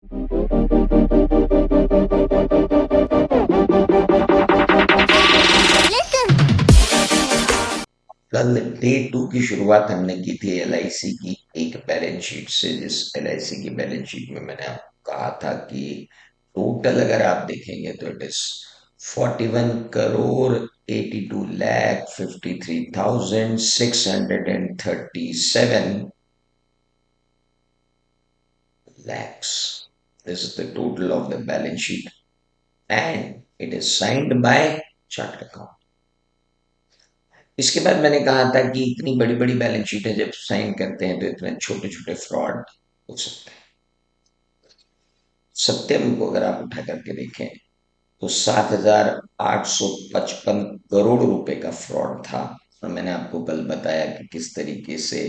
कल डे 2 की शुरुआत हमने की थी एलआईसी की एक बैलेंस शीट से, जिस एलआईसी की बैलेंस शीट में मैंने आपको कहा था कि टोटल अगर आप देखेंगे तो it is 41 crore 82 lakh 53,637 lakhs. This is the total of the balance sheet and it is signed by chartered account. इसके बाद मैंने कहा था कि इतनी बड़ी बड़ी बैलेंस शीटें जब साइन करते हैं तो इतने छोटे छोटे फ्रॉड हो सकते हैं। सत्यम को अगर आप उठा करके देखें तो 7,855 करोड़ रुपए का फ्रॉड था और मैंने आपको कल बताया कि किस तरीके से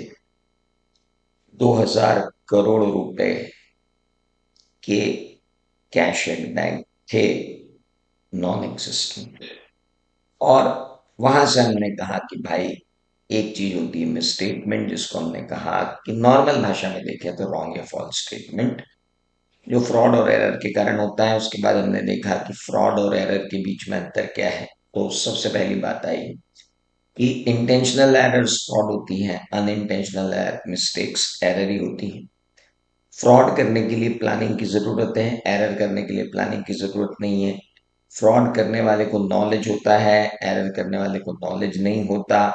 2,000 करोड़ रुपए के कैश एट बैंक थे नॉन एग्जिस्टिंग। और वहां से हमने कहा कि भाई एक चीज होती है मिसस्टेटमेंट, जिसको हमने कहा कि नॉर्मल भाषा में देखें तो रॉन्ग या फॉल्स स्टेटमेंट, जो फ्रॉड और एरर के कारण होता है। उसके बाद हमने देखा कि फ्रॉड और एरर के बीच में अंतर क्या है। तो सबसे पहली बात आई कि इंटेंशनल एरर्स फ्रॉड होती हैं, अनइंटेंशनल मिस्टेक्स एरर ही होती हैं। फ्रॉड करने के लिए प्लानिंग की जरूरत है, एरर करने के लिए प्लानिंग की जरूरत नहीं है। फ्रॉड करने वाले को नॉलेज होता है, एरर करने वाले को नॉलेज नहीं होता।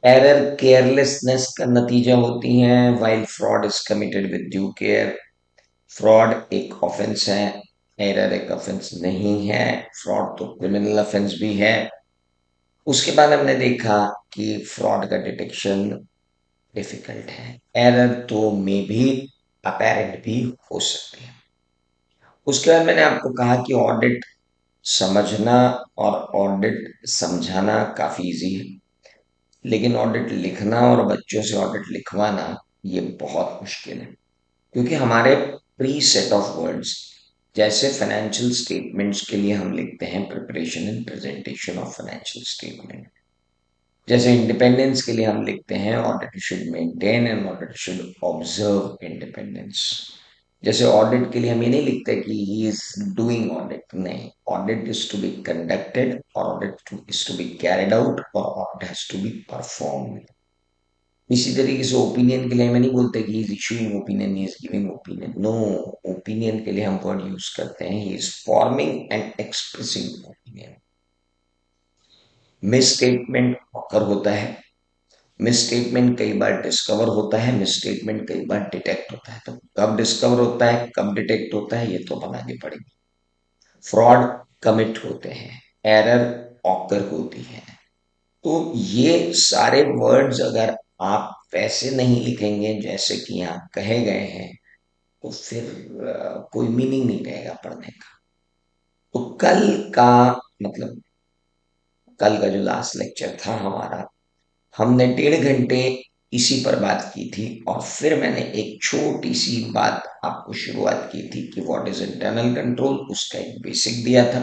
एरर केयरलेसनेस का नतीजा होती है, while fraud is committed with due care. Fraud एक ऑफेंस है, एरर एक ऑफेंस नहीं है। फ्रॉड तो क्रिमिनल ऑफेंस भी है। उसके बाद हमने देखा कि फ्रॉड का डिटेक्शन डिफिकल्ट है, एरर तो में भी अपेरेंट भी हो सकती है। उसके बाद मैंने आपको कहा कि ऑडिट समझना और ऑडिट समझाना काफी इजी है, लेकिन ऑडिट लिखना और बच्चों से ऑडिट लिखवाना ये बहुत मुश्किल है। क्योंकि हमारे प्री सेट ऑफ वर्ड्स, जैसे फाइनेंशियल स्टेटमेंट्स के लिए हम लिखते हैं preparation and presentation of financial statement, जैसे इंडिपेंडेंस के लिए हम लिखते हैं audit should maintain and audit should observe independence. जैसे ऑडिट के लिए हम ये नहीं लिखते कि ही इज डूइंग ऑडिट, नहीं, audit is to be conducted और audit is to be carried out और audit has to be performed. इसी तरीके से ओपिनियन के लिए हमें नहीं बोलते कि is issuing opinion, he is giving opinion, no. Opinion के लिए हम वर्ड यूज करते हैं he is forming and expressing opinion. Miss statement occur होता है, मिस स्टेटमेंट कई बार डिस्कवर होता है, मिस स्टेटमेंट कई बार डिटेक्ट होता है। तो कब डिस्कवर होता है कब डिटेक्ट होता है ये तो बनानी पड़ेगी। फ्रॉड कमिट होते हैं, एरर ऑकर होती है। तो ये सारे वर्ड्स अगर आप वैसे नहीं लिखेंगे जैसे कि यहाँ कहे गए हैं तो फिर कोई मीनिंग नहीं रहेगा पढ़ने का। तो कल का मतलब कल का जो लास्ट लेक्चर था हमारा, हमने 1.5 घंटे इसी पर बात की थी और फिर मैंने एक छोटी सी बात आपको शुरुआत की थी कि व्हाट इज इंटरनल कंट्रोल। उसका एक बेसिक दिया था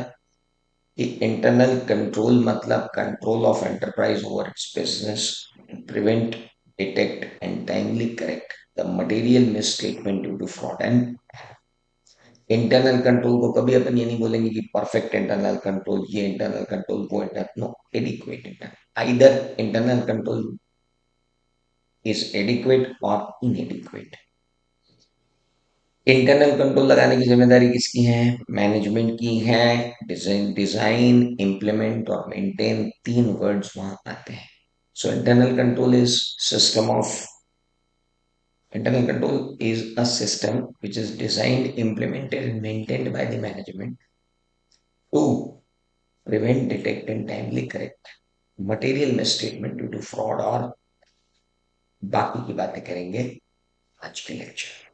कि इंटरनल कंट्रोल मतलब control of enterprise over its business, prevent, detect and timely correct the material misstatement due to fraud and. Internal control को कभी अपन ये नहीं बोलेंगे कि परफेक्ट इंटरनल कंट्रोल, ये इंटरनल कंट्रोल, वो internal, no, adequate internal, either internal control is adequate or inadequate। इंटरनल कंट्रोल लगाने की जिम्मेदारी किसकी है? मैनेजमेंट की है। डिजाइन इम्प्लीमेंट और मेंटेन, 3 वर्ड्स वहां आते हैं। सो internal control is a system which is designed, implemented and maintained by the management to prevent, detect and timely correct material misstatement due to fraud। और बाकी की बातें करेंगे आज के लेक्चर।